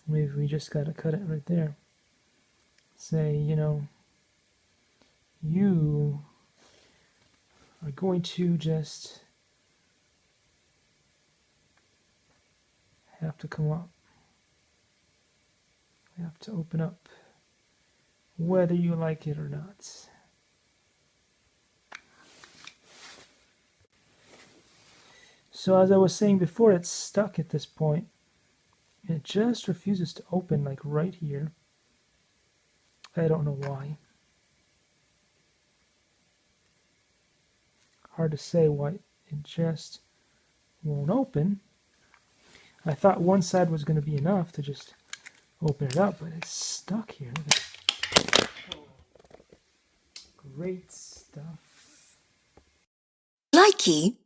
Maybe we just got to cut it right there. Say, you know, you are going to just have to come up. We have to open up, whether you like it or not. So as I was saying before, it's stuck at this point. It just refuses to open, like right here. I don't know why. Hard to say why it just won't open. I thought one side was going to be enough to just open it up, but it's stuck here. Great stuff. Likey.